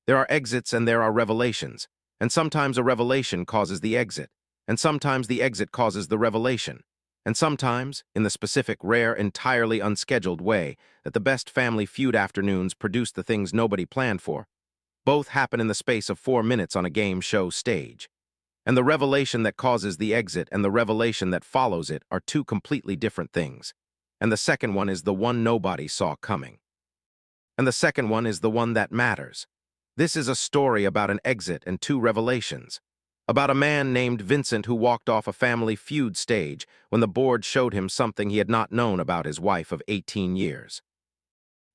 There are exits and there are revelations, and sometimes a revelation causes the exit, and sometimes the exit causes the revelation, and sometimes, in the specific, rare, entirely unscheduled way that the best Family Feud afternoons produce the things nobody planned for, both happen in the space of 4 minutes on a game show stage. And the revelation that causes the exit and the revelation that follows it are two completely different things. And the second one is the one nobody saw coming. And the second one is the one that matters. This is a story about an exit and two revelations. About a man named Vincent who walked off a Family Feud stage when the board showed him something he had not known about his wife of 18 years.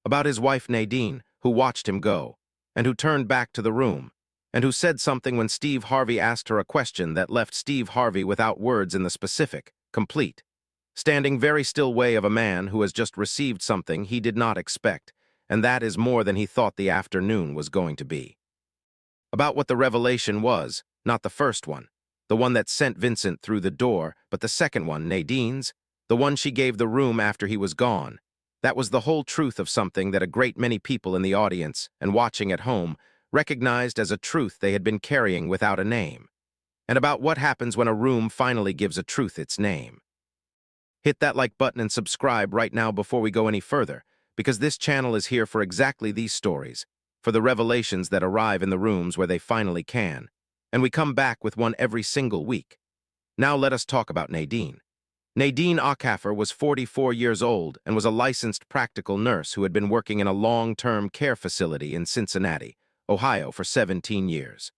About his wife Nadine, who watched him go, and who turned back to the room, and who said something when Steve Harvey asked her a question that left Steve Harvey without words in the specific, complete, standing very still way of a man who has just received something he did not expect, and that is more than he thought the afternoon was going to be. About what the revelation was, not the first one, the one that sent Vincent through the door, but the second one, Nadine's, the one she gave the room after he was gone. That was the whole truth of something that a great many people in the audience and watching at home recognized as a truth they had been carrying without a name. And about what happens when a room finally gives a truth its name. Hit that like button and subscribe right now before we go any further, because this channel is here for exactly these stories, for the revelations that arrive in the rooms where they finally can, and we come back with one every single week. Now let us talk about Nadine. Nadine Okafer was 44 years old and was a licensed practical nurse who had been working in a long-term care facility in Cincinnati, Ohio for 17 years.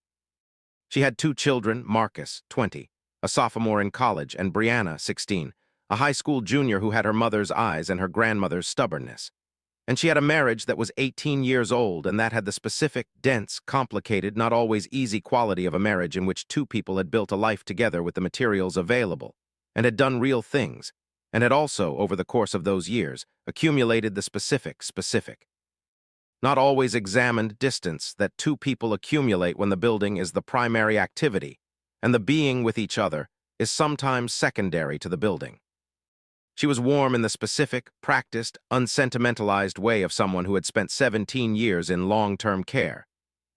She had 2 children, Marcus, 20, a sophomore in college, and Brianna, 16, a high school junior who had her mother's eyes and her grandmother's stubbornness. And she had a marriage that was 18 years old, and that had the specific, dense, complicated, not always easy quality of a marriage in which 2 people had built a life together with the materials available, and had done real things, and had also, over the course of those years, accumulated the specific, not always examined distance that 2 people accumulate when the building is the primary activity, and the being with each other is sometimes secondary to the building. She was warm in the specific, practiced, unsentimentalized way of someone who had spent 17 years in long-term care,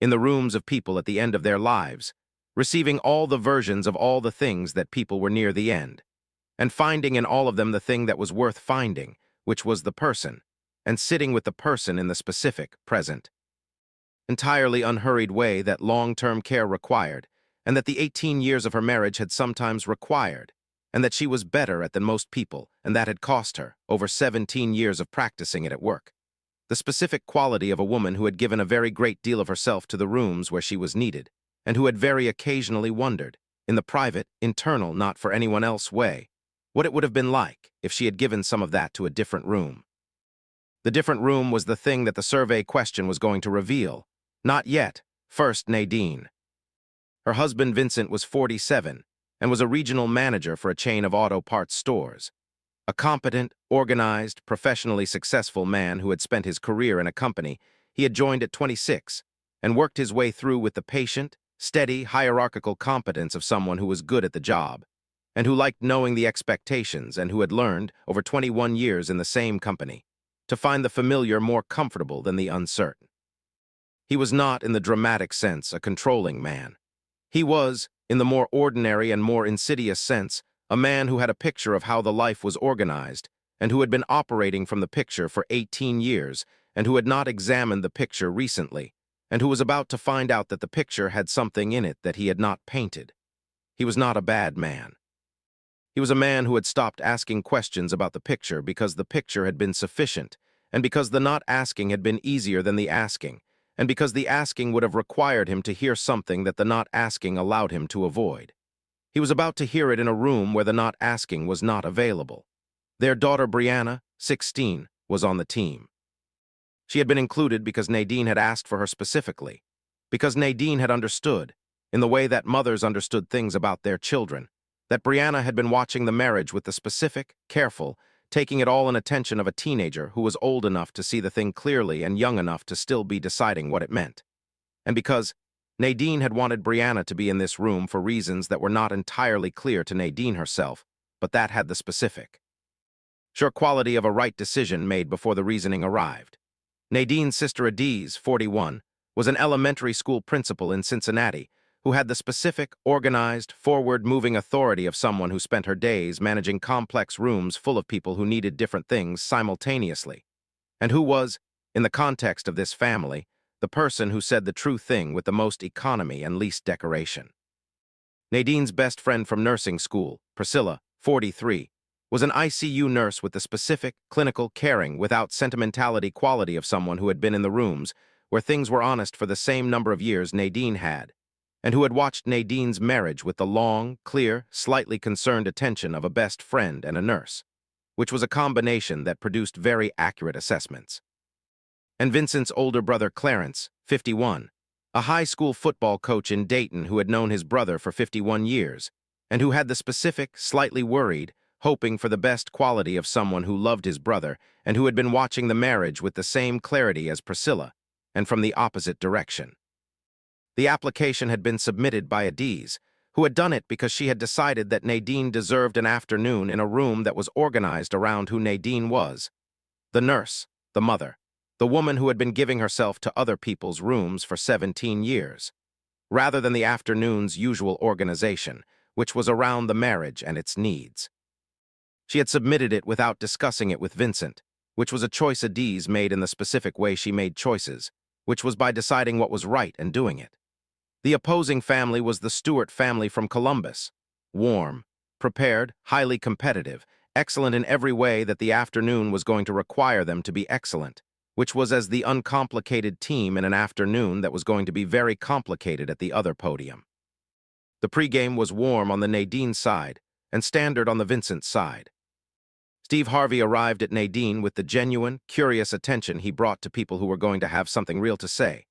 in the rooms of people at the end of their lives, receiving all the versions of all the things that people were near the end, and finding in all of them the thing that was worth finding, which was the person, and sitting with the person in the specific, present, entirely unhurried way that long-term care required, and that the 18 years of her marriage had sometimes required, and that she was better at than most people, and that had cost her over 17 years of practicing it at work. The specific quality of a woman who had given a very great deal of herself to the rooms where she was needed, and who had very occasionally wondered, in the private, internal, not for anyone else way, what it would have been like if she had given some of that to a different room. The different room was the thing that the survey question was going to reveal. Not yet. First, Nadine. Her husband Vincent was 47, and was a regional manager for a chain of auto parts stores. A competent, organized, professionally successful man who had spent his career in a company he had joined at 26 and worked his way through with the patient, steady, hierarchical competence of someone who was good at the job, and who liked knowing the expectations and who had learned, over 21 years in the same company, to find the familiar more comfortable than the uncertain. He was not, in the dramatic sense, a controlling man. He was, in the more ordinary and more insidious sense, a man who had a picture of how the life was organized, and who had been operating from the picture for 18 years, and who had not examined the picture recently, and who was about to find out that the picture had something in it that he had not painted. He was not a bad man. He was a man who had stopped asking questions about the picture because the picture had been sufficient, and because the not asking had been easier than the asking, and because the asking would have required him to hear something that the not asking allowed him to avoid. He was about to hear it in a room where the not asking was not available. Their daughter Brianna, 16, was on the team. She had been included because Nadine had asked for her specifically, because Nadine had understood, in the way that mothers understood things about their children, that Brianna had been watching the marriage with the specific, careful, taking it all in attention of a teenager who was old enough to see the thing clearly and young enough to still be deciding what it meant. And because Nadine had wanted Brianna to be in this room for reasons that were not entirely clear to Nadine herself, but that had the specific, sure quality of a right decision made before the reasoning arrived. Nadine's sister Adiz, 41, was an elementary school principal in Cincinnati who had the specific, organized, forward-moving authority of someone who spent her days managing complex rooms full of people who needed different things simultaneously, and who was, in the context of this family, the person who said the true thing with the most economy and least decoration. Nadine's best friend from nursing school, Priscilla, 43, was an ICU nurse with the specific, clinical, caring, without sentimentality quality of someone who had been in the rooms where things were honest for the same number of years Nadine had, and who had watched Nadine's marriage with the long, clear, slightly concerned attention of a best friend and a nurse, which was a combination that produced very accurate assessments. And Vincent's older brother Clarence, 51, a high school football coach in Dayton who had known his brother for 51 years, and who had the specific, slightly worried, hoping for the best quality of someone who loved his brother and who had been watching the marriage with the same clarity as Priscilla, and from the opposite direction. The application had been submitted by Adiz, who had done it because she had decided that Nadine deserved an afternoon in a room that was organized around who Nadine was. The nurse, the mother, the woman who had been giving herself to other people's rooms for 17 years, rather than the afternoon's usual organization, which was around the marriage and its needs. She had submitted it without discussing it with Vincent, which was a choice Adiz made in the specific way she made choices, which was by deciding what was right and doing it. The opposing family was the Stewart family from Columbus, warm, prepared, highly competitive, excellent in every way that the afternoon was going to require them to be excellent, which was as the uncomplicated team in an afternoon that was going to be very complicated at the other podium. The pregame was warm on the Nadine side and standard on the Vincent side. Steve Harvey arrived at Nadine with the genuine, curious attention he brought to people who were going to have something real to say,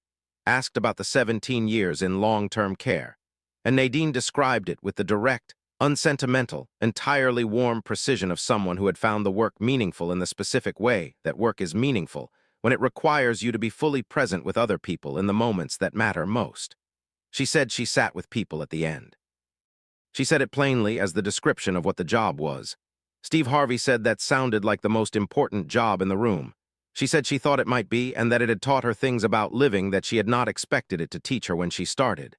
asked about the 17 years in long-term care, and Nadine described it with the direct, unsentimental, entirely warm precision of someone who had found the work meaningful in the specific way that work is meaningful when it requires you to be fully present with other people in the moments that matter most. She said she sat with people at the end. She said it plainly as the description of what the job was. Steve Harvey said that sounded like the most important job in the room. She said she thought it might be and that it had taught her things about living that she had not expected it to teach her when she started.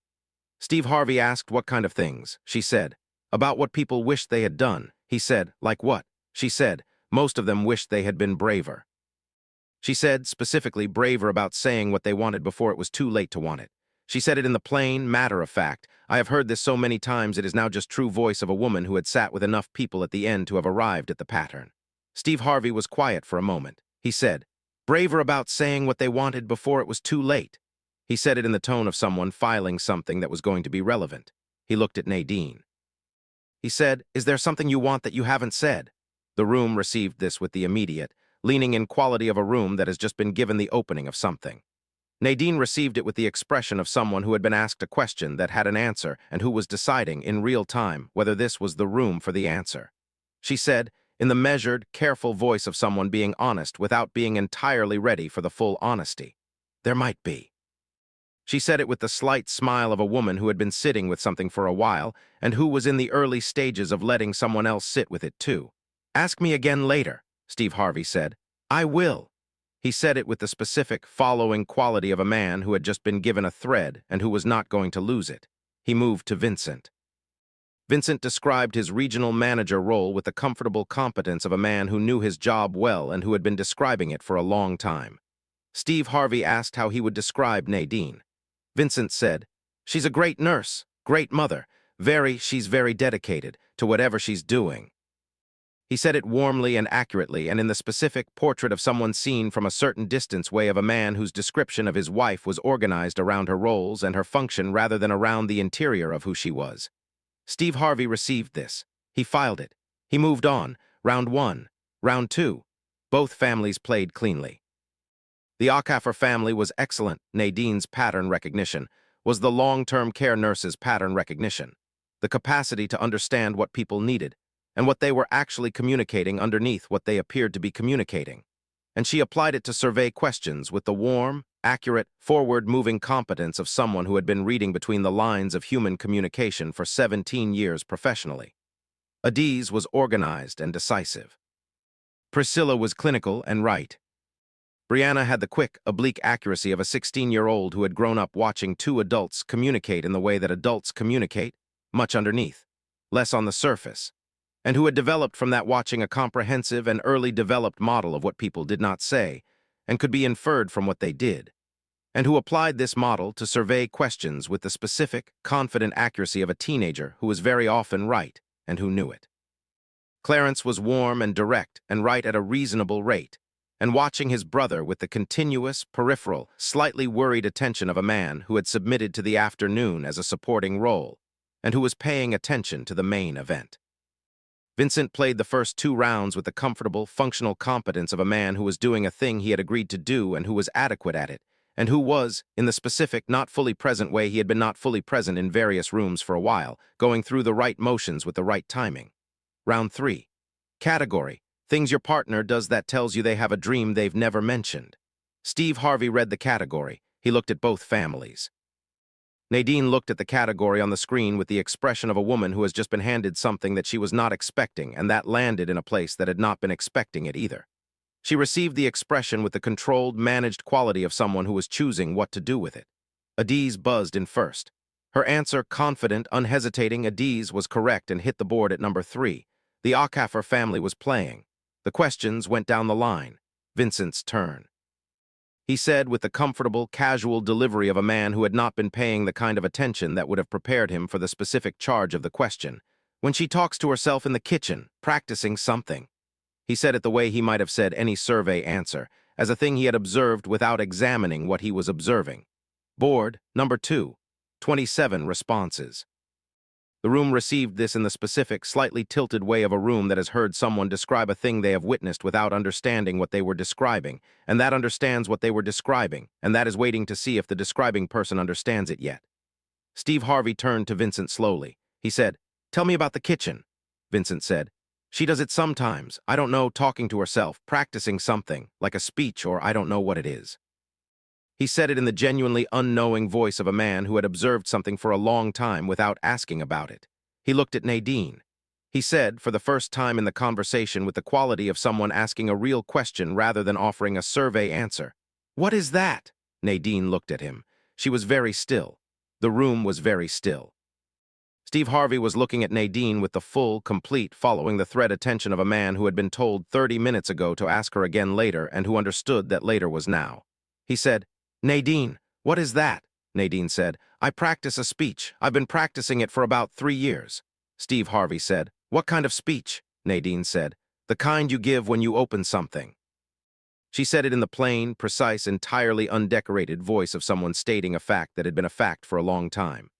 Steve Harvey asked what kind of things. She said, about what people wished they had done. He said, like what? She said, most of them wished they had been braver. She said, specifically, braver about saying what they wanted before it was too late to want it. She said it in the plain, matter-of-fact, I have heard this so many times it is now just true voice of a woman who had sat with enough people at the end to have arrived at the pattern. Steve Harvey was quiet for a moment. He said, braver about saying what they wanted before it was too late. He said it in the tone of someone filing something that was going to be relevant. He looked at Nadine. He said, is there something you want that you haven't said? The room received this with the immediate, leaning in quality of a room that has just been given the opening of something. Nadine received it with the expression of someone who had been asked a question that had an answer and who was deciding in real time whether this was the room for the answer. She said, in the measured, careful voice of someone being honest without being entirely ready for the full honesty, there might be. She said it with the slight smile of a woman who had been sitting with something for a while and who was in the early stages of letting someone else sit with it too. Ask me again later, Steve Harvey said. I will. He said it with the specific, following quality of a man who had just been given a thread and who was not going to lose it. He moved to Vincent. Vincent described his regional manager role with the comfortable competence of a man who knew his job well and who had been describing it for a long time. Steve Harvey asked how he would describe Nadine. Vincent said, she's a great nurse, great mother, she's very dedicated to whatever she's doing. He said it warmly and accurately and in the specific portrait of someone seen from a certain distance way of a man whose description of his wife was organized around her roles and her function rather than around the interior of who she was. Steve Harvey received this. He filed it. He moved on. Round 1. Round 2. Both families played cleanly. The Okafer family was excellent. Nadine's pattern recognition was the long-term care nurse's pattern recognition, the capacity to understand what people needed, and what they were actually communicating underneath what they appeared to be communicating. And she applied it to survey questions with the warm, accurate, forward-moving competence of someone who had been reading between the lines of human communication for 17 years professionally. Adiz was organized and decisive. Priscilla was clinical and right. Brianna had the quick, oblique accuracy of a 16-year-old who had grown up watching two adults communicate in the way that adults communicate, much underneath, less on the surface, and who had developed from that watching a comprehensive and early developed model of what people did not say and could be inferred from what they did, and who applied this model to survey questions with the specific, confident accuracy of a teenager who was very often right and who knew it. Clarence was warm and direct and right at a reasonable rate, and watching his brother with the continuous, peripheral, slightly worried attention of a man who had submitted to the afternoon as a supporting role, and who was paying attention to the main event. Vincent played the first 2 rounds with the comfortable, functional competence of a man who was doing a thing he had agreed to do and who was adequate at it, and who was, in the specific, not fully present way he had been not fully present in various rooms for a while, going through the right motions with the right timing. Round 3. Category: things your partner does that tells you they have a dream they've never mentioned. Steve Harvey read the category. He looked at both families. Nadine looked at the category on the screen with the expression of a woman who has just been handed something that she was not expecting and that landed in a place that had not been expecting it either. She received the expression with the controlled, managed quality of someone who was choosing what to do with it. Adiz buzzed in first. Her answer, confident, unhesitating, Adiz, was correct and hit the board at number 3. The Okafer family was playing. The questions went down the line. Vincent's turn. He said with the comfortable, casual delivery of a man who had not been paying the kind of attention that would have prepared him for the specific charge of the question. When she talks to herself in the kitchen, practicing something. He said it the way he might have said any survey answer, as a thing he had observed without examining what he was observing. Board, number 2. 27 responses. The room received this in the specific, slightly tilted way of a room that has heard someone describe a thing they have witnessed without understanding what they were describing, and that understands what they were describing, and that is waiting to see if the describing person understands it yet. Steve Harvey turned to Vincent slowly. He said, "Tell me about the kitchen." Vincent said, "She does it sometimes, I don't know, talking to herself, practicing something, like a speech or I don't know what it is." He said it in the genuinely unknowing voice of a man who had observed something for a long time without asking about it. He looked at Nadine. He said, for the first time in the conversation with the quality of someone asking a real question rather than offering a survey answer, "What is that?" Nadine looked at him. She was very still. The room was very still. Steve Harvey was looking at Nadine with the full, complete, following the thread attention of a man who had been told 30 minutes ago to ask her again later and who understood that later was now. He said, "Nadine, what is that?" Nadine said, "I practice a speech. I've been practicing it for about 3 years. Steve Harvey said, "What kind of speech?" Nadine said, "The kind you give when you open something." She said it in the plain, precise, entirely undecorated voice of someone stating a fact that had been a fact for a long time.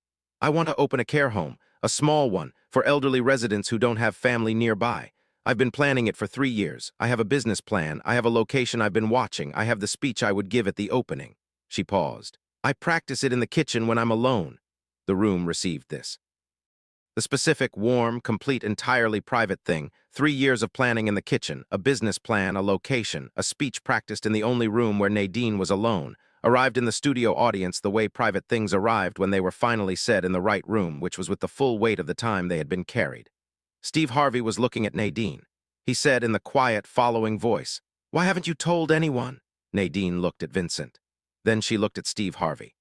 "I want to open a care home, a small one, for elderly residents who don't have family nearby. I've been planning it for 3 years. I have a business plan. I have a location I've been watching. I have the speech I would give at the opening." She paused. "I practice it in the kitchen when I'm alone." The room received this. The specific, warm, complete, entirely private thing, 3 years of planning in the kitchen, a business plan, a location, a speech practiced in the only room where Nadine was alone, arrived in the studio audience the way private things arrived when they were finally said in the right room, which was with the full weight of the time they had been carried. Steve Harvey was looking at Nadine. He said in the quiet, following voice, "Why haven't you told anyone?" Nadine looked at Vincent. Then she looked at Steve Harvey.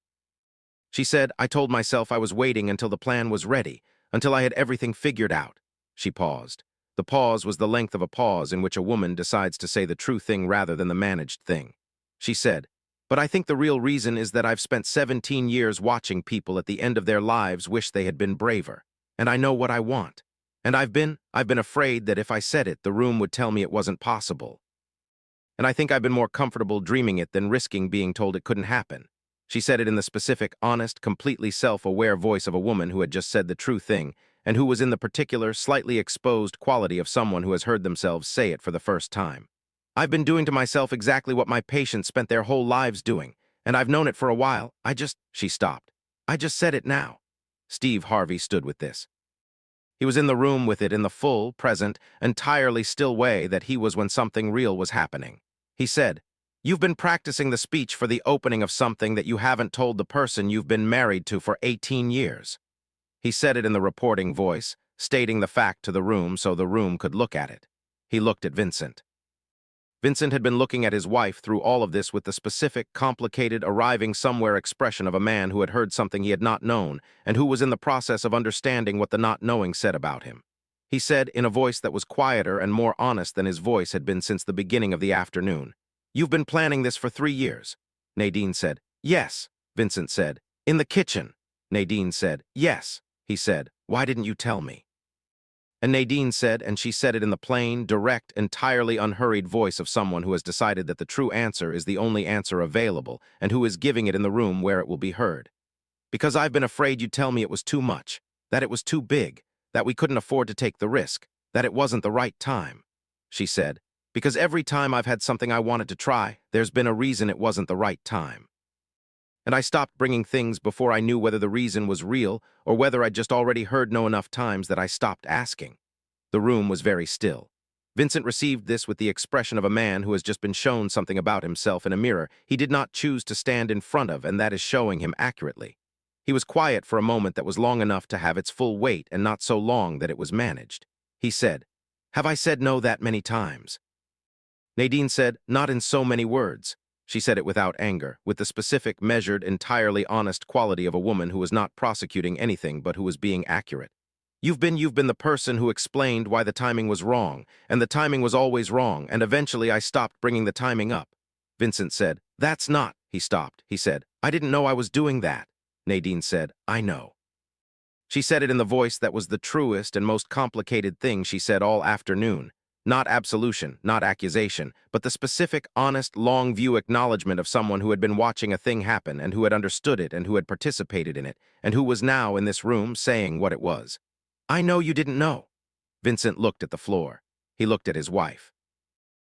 She said, "I told myself I was waiting until the plan was ready, until I had everything figured out." She paused. The pause was the length of a pause in which a woman decides to say the true thing rather than the managed thing. She said, "But I think the real reason is that I've spent 17 years watching people at the end of their lives wish they had been braver. And I know what I want. And I've been afraid that if I said it, the room would tell me it wasn't possible. And I think I've been more comfortable dreaming it than risking being told it couldn't happen." She said it in the specific, honest, completely self-aware voice of a woman who had just said the true thing, and who was in the particular, slightly exposed quality of someone who has heard themselves say it for the first time. "I've been doing to myself exactly what my patients spent their whole lives doing, and I've known it for a while. She stopped. "I just said it now." Steve Harvey stood with this. He was in the room with it in the full, present, entirely still way that he was when something real was happening. He said, "You've been practicing the speech for the opening of something that you haven't told the person you've been married to for 18 years. He said it in the reporting voice, stating the fact to the room so the room could look at it. He looked at Vincent. Vincent had been looking at his wife through all of this with the specific, complicated, arriving somewhere expression of a man who had heard something he had not known and who was in the process of understanding what the not knowing said about him. He said, in a voice that was quieter and more honest than his voice had been since the beginning of the afternoon, "You've been planning this for 3 years." Nadine said, "Yes." Vincent said, "In the kitchen." Nadine said, "Yes." He said, "Why didn't you tell me?" And Nadine said, and she said it in the plain, direct, entirely unhurried voice of someone who has decided that the true answer is the only answer available and who is giving it in the room where it will be heard. "Because I've been afraid you'd tell me it was too much, that it was too big, that we couldn't afford to take the risk, that it wasn't the right time," she said. "Because every time I've had something I wanted to try, there's been a reason it wasn't the right time. And I stopped bringing things before I knew whether the reason was real or whether I'd just already heard no enough times that I stopped asking." The room was very still. Vincent received this with the expression of a man who has just been shown something about himself in a mirror he did not choose to stand in front of, and that is showing him accurately. He was quiet for a moment that was long enough to have its full weight and not so long that it was managed. He said, "Have I said no that many times?" Nadine said, "Not in so many words." She said it without anger, with the specific, measured, entirely honest quality of a woman who was not prosecuting anything but who was being accurate. You've been the person who explained why the timing was wrong, and the timing was always wrong, and eventually I stopped bringing the timing up." Vincent said, "That's not." He stopped. He said, "I didn't know I was doing that." Nadine said, "I know." She said it in the voice that was the truest and most complicated thing she said all afternoon. Not absolution, not accusation, but the specific, honest, long-view acknowledgement of someone who had been watching a thing happen and who had understood it and who had participated in it, and who was now in this room saying what it was. "I know you didn't know." Vincent looked at the floor. He looked at his wife.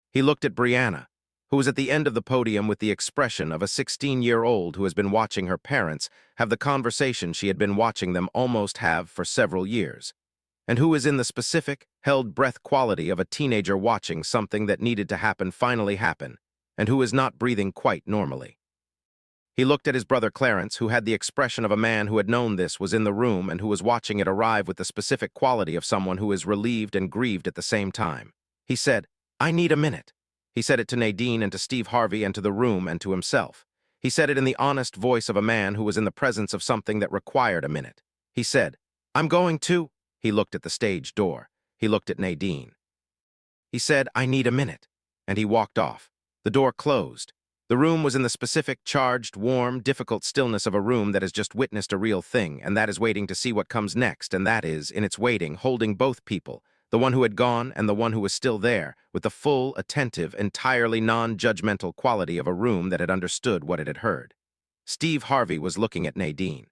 He looked at Brianna, who was at the end of the podium with the expression of a 16-year-old who has been watching her parents have the conversation she had been watching them almost have for several years, and who is in the specific, held-breath quality of a teenager watching something that needed to happen finally happen, and who is not breathing quite normally. He looked at his brother Clarence, who had the expression of a man who had known this was in the room and who was watching it arrive with the specific quality of someone who is relieved and grieved at the same time. He said, "I need a minute." He said it to Nadine and to Steve Harvey and to the room and to himself. He said it in the honest voice of a man who was in the presence of something that required a minute. He said, "I'm going to." He looked at the stage door. He looked at Nadine. He said, "I need a minute." And he walked off. The door closed. The room was in the specific, charged, warm, difficult stillness of a room that has just witnessed a real thing, and that is waiting to see what comes next, and that is, in its waiting, holding both people, the one who had gone and the one who was still there, with the full, attentive, entirely non-judgmental quality of a room that had understood what it had heard. Steve Harvey was looking at Nadine.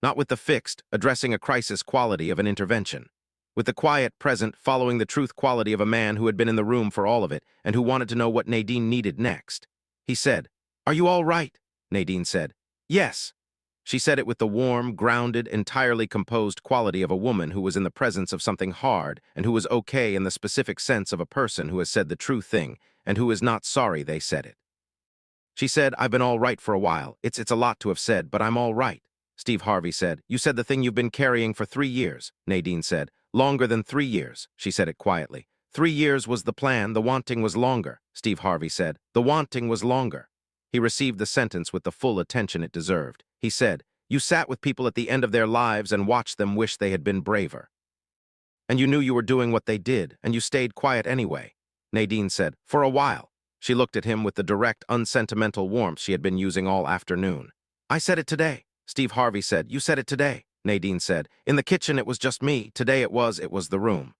Not with the fixed, addressing a crisis quality of an intervention. With the quiet, present, following the truth quality of a man who had been in the room for all of it and who wanted to know what Nadine needed next. He said, "Are you all right?" Nadine said, "Yes." She said it with the warm, grounded, entirely composed quality of a woman who was in the presence of something hard and who was okay in the specific sense of a person who has said the true thing and who is not sorry they said it. She said, "I've been all right for a while. It's a lot to have said, but I'm all right." Steve Harvey said, "You said the thing you've been carrying for 3 years." Nadine said, "Longer than 3 years." She said it quietly. 3 years was the plan, the wanting was longer." Steve Harvey said, "The wanting was longer." He received the sentence with the full attention it deserved. He said, "You sat with people at the end of their lives and watched them wish they had been braver. And you knew you were doing what they did, and you stayed quiet anyway." Nadine said, "For a while." She looked at him with the direct, unsentimental warmth she had been using all afternoon. "I said it today." Steve Harvey said, "You said it today." Nadine said, "In the kitchen it was just me. Today it was the room."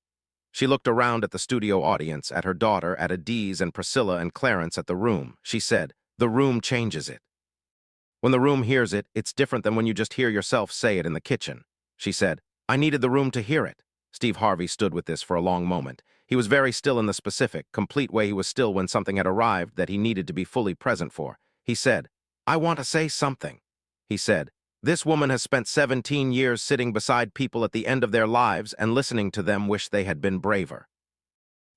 She looked around at the studio audience, at her daughter, at Adiz and Priscilla and Clarence at the room. She said, "The room changes it. When the room hears it, it's different than when you just hear yourself say it in the kitchen." She said, "I needed the room to hear it." Steve Harvey stood with this for a long moment. He was very still in the specific, complete way he was still when something had arrived that he needed to be fully present for. He said, "I want to say something." He said, "This woman has spent 17 years sitting beside people at the end of their lives and listening to them wish they had been braver.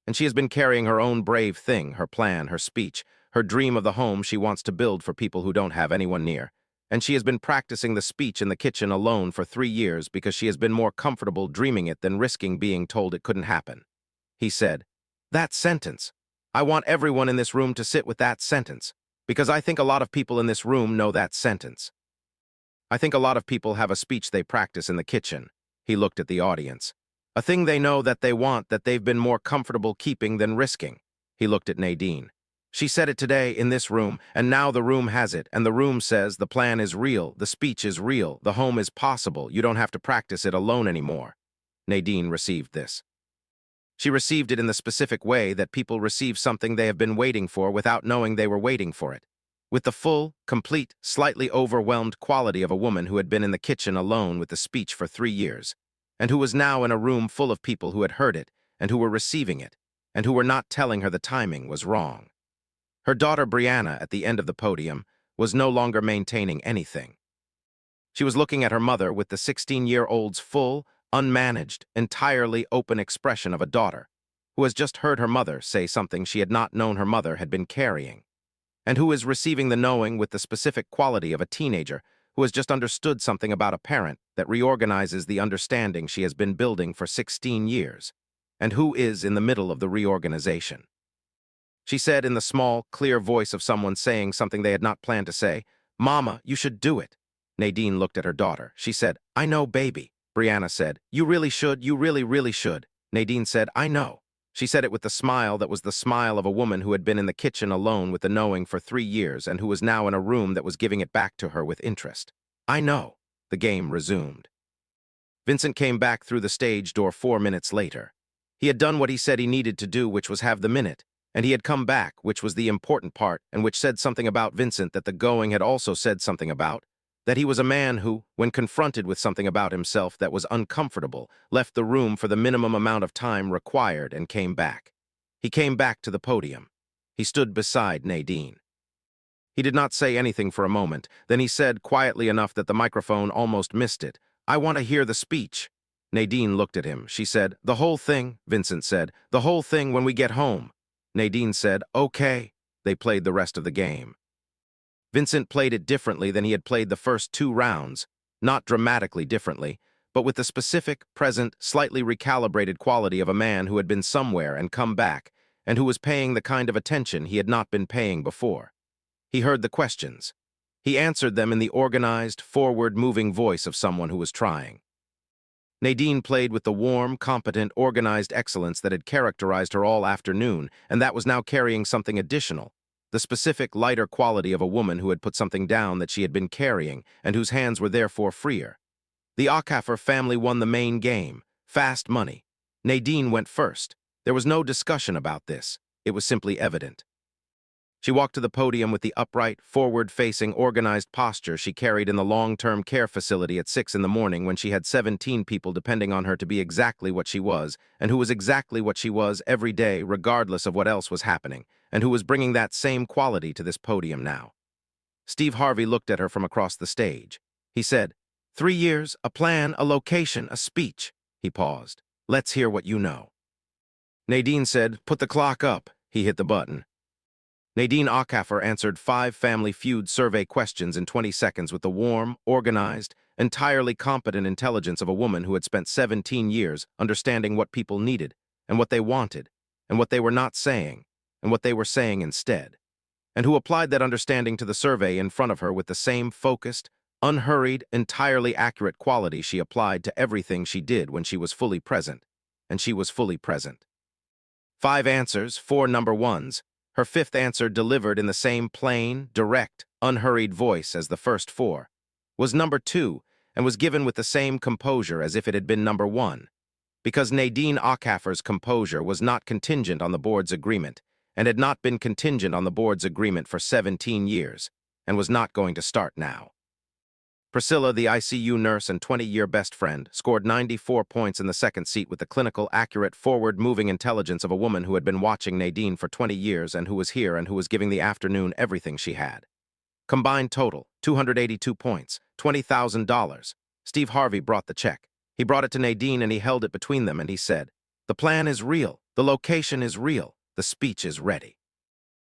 And she has been carrying her own brave thing, her plan, her speech, her dream of the home she wants to build for people who don't have anyone near. And she has been practicing the speech in the kitchen alone for 3 years because she has been more comfortable dreaming it than risking being told it couldn't happen." He said, "That sentence." I want everyone in this room to sit with that sentence, because I think a lot of people in this room know that sentence. I think a lot of people have a speech they practice in the kitchen. He looked at the audience. A thing they know that they want that they've been more comfortable keeping than risking. He looked at Nadine. She said it today in this room, and now the room has it, and the room says the plan is real, the speech is real, the home is possible, you don't have to practice it alone anymore. Nadine received this. She received it in the specific way that people receive something they have been waiting for without knowing they were waiting for it. With the full, complete, slightly overwhelmed quality of a woman who had been in the kitchen alone with the speech for 3 years, and who was now in a room full of people who had heard it, and who were receiving it, and who were not telling her the timing was wrong. Her daughter Brianna, at the end of the podium, was no longer maintaining anything. She was looking at her mother with the 16-year-old's full, unmanaged, entirely open expression of a daughter, who has just heard her mother say something she had not known her mother had been carrying, and who is receiving the knowing with the specific quality of a teenager who has just understood something about a parent that reorganizes the understanding she has been building for 16 years, and who is in the middle of the reorganization. She said in the small, clear voice of someone saying something they had not planned to say, "Mama, you should do it." Nadine looked at her daughter. She said, "I know, baby." Brianna said, "You really should, you really, really should." Nadine said, "I know." She said it with the smile that was the smile of a woman who had been in the kitchen alone with the knowing for 3 years and who was now in a room that was giving it back to her with interest. "I know." The game resumed. Vincent came back through the stage door 4 minutes later. He had done what he said he needed to do, which was have the minute, and he had come back, which was the important part, and which said something about Vincent that the going had also said something about, that he was a man who, when confronted with something about himself that was uncomfortable, left the room for the minimum amount of time required and came back. He came back to the podium. He stood beside Nadine. He did not say anything for a moment. Then he said, quietly enough that the microphone almost missed it, "I want to hear the speech." Nadine looked at him. She said, "The whole thing," Vincent said, "the whole thing when we get home." Nadine said, "Okay." They played the rest of the game. Vincent played it differently than he had played the first 2 rounds, not dramatically differently, but with the specific, present, slightly recalibrated quality of a man who had been somewhere and come back, and who was paying the kind of attention he had not been paying before. He heard the questions. He answered them in the organized, forward-moving voice of someone who was trying. Nadine played with the warm, competent, organized excellence that had characterized her all afternoon, and that was now carrying something additional, the specific, lighter quality of a woman who had put something down that she had been carrying and whose hands were therefore freer. The Okafer family won the main game, fast money. Nadine went first. There was no discussion about this. It was simply evident. She walked to the podium with the upright, forward-facing, organized posture she carried in the long-term care facility at 6 in the morning when she had 17 people depending on her to be exactly what she was, and who was exactly what she was every day regardless of what else was happening, and who was bringing that same quality to this podium now. Steve Harvey looked at her from across the stage. He said, 3 years, a plan, a location, a speech. He paused. "Let's hear what you know." Nadine said, "Put the clock up." He hit the button. Nadine Okafer answered 5 Family Feud survey questions in 20 seconds with the warm, organized, entirely competent intelligence of a woman who had spent 17 years understanding what people needed, and what they wanted, and what they were not saying, and what they were saying instead, and who applied that understanding to the survey in front of her with the same focused, unhurried, entirely accurate quality she applied to everything she did when she was fully present, and she was fully present. 5 answers, 4 number ones. Her 5th answer, delivered in the same plain, direct, unhurried voice as the first 4, was number 2 and was given with the same composure as if it had been number 1, because Nadine Okafer's composure was not contingent on the board's agreement and had not been contingent on the board's agreement for 17 years and was not going to start now. Priscilla, the ICU nurse and 20-year best friend, scored 94 points in the second seat with the clinical, accurate, forward-moving intelligence of a woman who had been watching Nadine for 20 years and who was here and who was giving the afternoon everything she had. Combined total, 282 points, $20,000. Steve Harvey brought the check. He brought it to Nadine and he held it between them and he said, "The plan is real, the location is real, the speech is ready."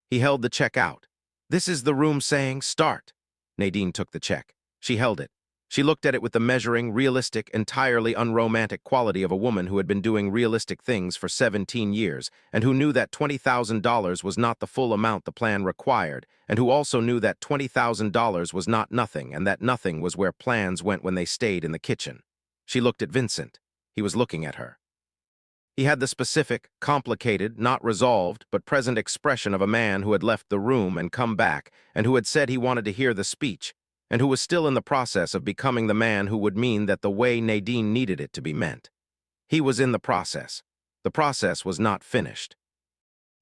He held the check out. "This is the room saying, 'Start.'" Nadine took the check. She held it. She looked at it with the measuring, realistic, entirely unromantic quality of a woman who had been doing realistic things for 17 years, and who knew that $20,000 was not the full amount the plan required, and who also knew that $20,000 was not nothing, and that nothing was where plans went when they stayed in the kitchen. She looked at Vincent. He was looking at her. He had the specific, complicated, not resolved, but present expression of a man who had left the room and come back, and who had said he wanted to hear the speech, and who was still in the process of becoming the man who would mean that the way Nadine needed it to be meant. He was in the process. The process was not finished.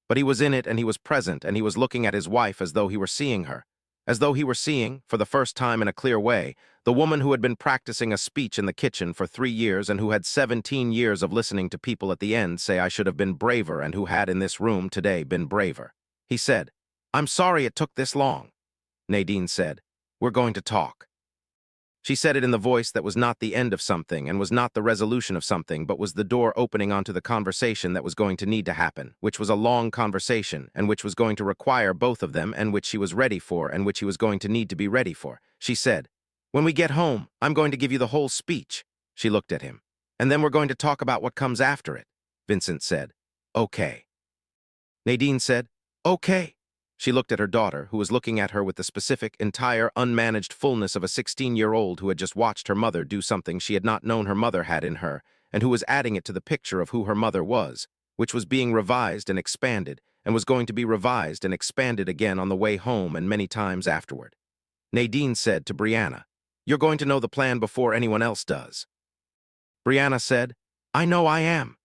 But he was in it, and he was present, and he was looking at his wife as though he were seeing her, as though he were seeing, for the first time in a clear way, the woman who had been practicing a speech in the kitchen for 3 years and who had 17 years of listening to people at the end say I should have been braver, and who had in this room today been braver. He said, "I'm sorry it took this long." Nadine said, "We're going to talk." She said it in the voice that was not the end of something and was not the resolution of something, but was the door opening onto the conversation that was going to need to happen, which was a long conversation, and which was going to require both of them, and which she was ready for, and which he was going to need to be ready for. She said, "When we get home, I'm going to give you the whole speech." She looked at him. "And then we're going to talk about what comes after it." Vincent said, "Okay." Nadine said, "Okay." She looked at her daughter, who was looking at her with the specific, entire, unmanaged fullness of a 16-year-old who had just watched her mother do something she had not known her mother had in her, and who was adding it to the picture of who her mother was, which was being revised and expanded, and was going to be revised and expanded again on the way home and many times afterward. Nadine said to Brianna, "You're going to know the plan before anyone else does." Brianna said, "I know I am,"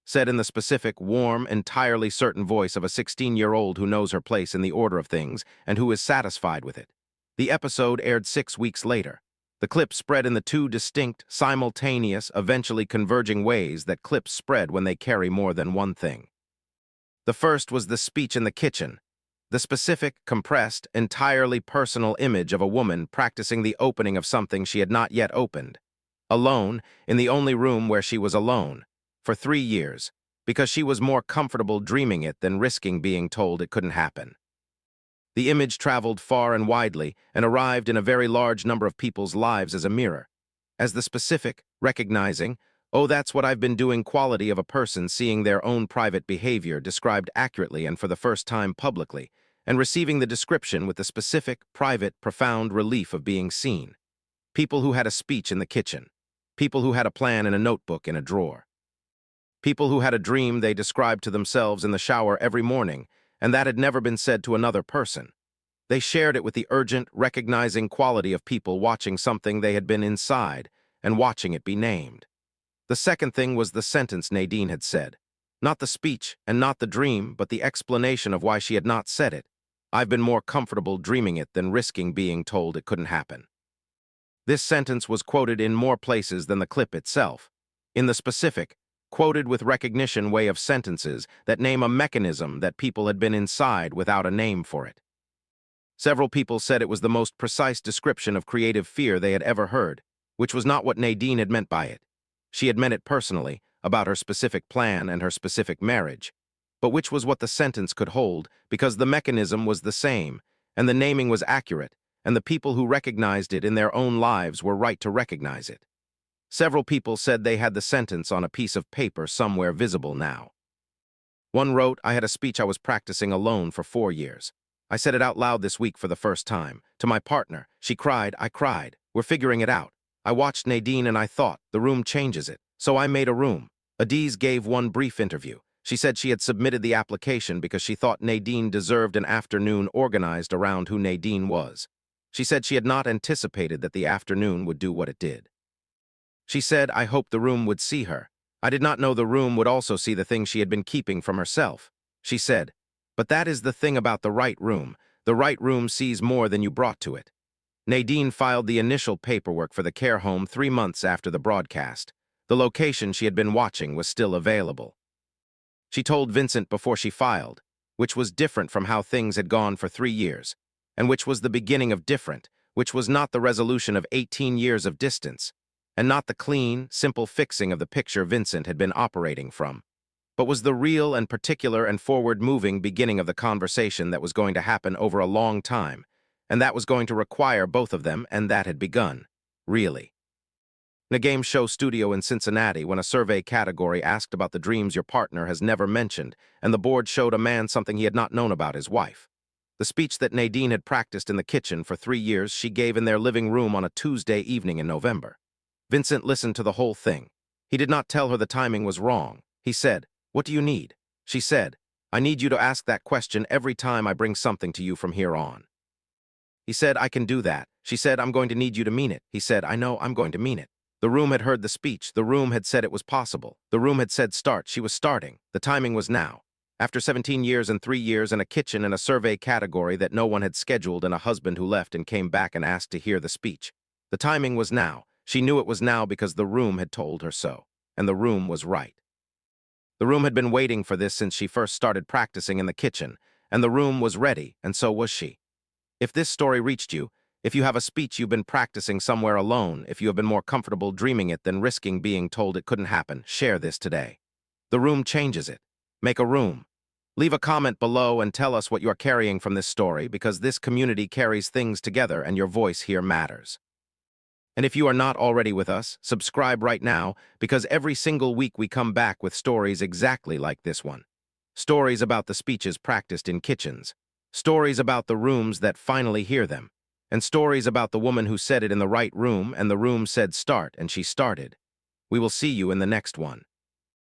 said in the specific, warm, entirely certain voice of a 16-year-old who knows her place in the order of things and who is satisfied with it. The episode aired 6 weeks later. The clip spread in the two distinct, simultaneous, eventually converging ways that clips spread when they carry more than one thing. The first was the speech in the kitchen, the specific, compressed, entirely personal image of a woman practicing the opening of something she had not yet opened. Alone, in the only room where she was alone. For 3 years, because she was more comfortable dreaming it than risking being told it couldn't happen. The image traveled far and widely and arrived in a very large number of people's lives as a mirror, as the specific, recognizing, "Oh, that's what I've been doing" quality of a person seeing their own private behavior described accurately and for the first time publicly, and receiving the description with the specific, private, profound relief of being seen. People who had a speech in the kitchen. People who had a plan in a notebook in a drawer. People who had a dream they described to themselves in the shower every morning, and that had never been said to another person. They shared it with the urgent, recognizing quality of people watching something they had been inside and watching it be named. The second thing was the sentence Nadine had said. Not the speech and not the dream, but the explanation of why she had not said it. "I've been more comfortable dreaming it than risking being told it couldn't happen." This sentence was quoted in more places than the clip itself. In the specific, quoted with recognition way of sentences that name a mechanism that people had been inside without a name for it. Several people said it was the most precise description of creative fear they had ever heard, which was not what Nadine had meant by it. She had meant it personally, about her specific plan and her specific marriage, but which was what the sentence could hold, because the mechanism was the same, and the naming was accurate, and the people who recognized it in their own lives were right to recognize it. Several people said they had the sentence on a piece of paper somewhere visible now. One wrote, "I had a speech I was practicing alone for 4 years. I said it out loud this week for the first time. To my partner. She cried, I cried. We're figuring it out. I watched Nadine and I thought, the room changes it. So I made a room." Adiz gave one brief interview. She said she had submitted the application because she thought Nadine deserved an afternoon organized around who Nadine was. She said she had not anticipated that the afternoon would do what it did. She said, "I hoped the room would see her. I did not know the room would also see the things she had been keeping from herself." She said, "But that is the thing about the right room. The right room sees more than you brought to it." Nadine filed the initial paperwork for the care home 3 months after the broadcast. The location she had been watching was still available. She told Vincent before she filed, which was different from how things had gone for 3 years, and which was the beginning of different, which was not the resolution of 18 years of distance, and not the clean, simple fixing of the picture Vincent had been operating from, but was the real and particular and forward-moving beginning of the conversation that was going to happen over a long time, and that was going to require both of them, and that had begun. Really. In a game show studio in Cincinnati, when a survey category asked about the dreams your partner has never mentioned, and the board showed a man something he had not known about his wife. The speech that Nadine had practiced in the kitchen for 3 years she gave in their living room on a Tuesday evening in November. Vincent listened to the whole thing. He did not tell her the timing was wrong. He said, "What do you need?" She said, "I need you to ask that question every time I bring something to you from here on." He said, "I can do that." She said, "I'm going to need you to mean it." He said, "I know, I'm going to mean it." The room had heard the speech. The room had said it was possible. The room had said start. She was starting. The timing was now. After 17 years and 3 years in a kitchen and a survey category that no one had scheduled and a husband who left and came back and asked to hear the speech. The timing was now. She knew it was now because the room had told her so. And the room was right. The room had been waiting for this since she first started practicing in the kitchen, and the room was ready, and so was she. If this story reached you, if you have a speech you've been practicing somewhere alone, if you have been more comfortable dreaming it than risking being told it couldn't happen, share this today. The room changes it. Make a room. Leave a comment below and tell us what you're carrying from this story, because this community carries things together and your voice here matters. And if you are not already with us, subscribe right now, because every single week we come back with stories exactly like this one. Stories about the speeches practiced in kitchens. Stories about the rooms that finally hear them. And stories about the woman who said it in the right room and the room said start and she started. We will see you in the next one.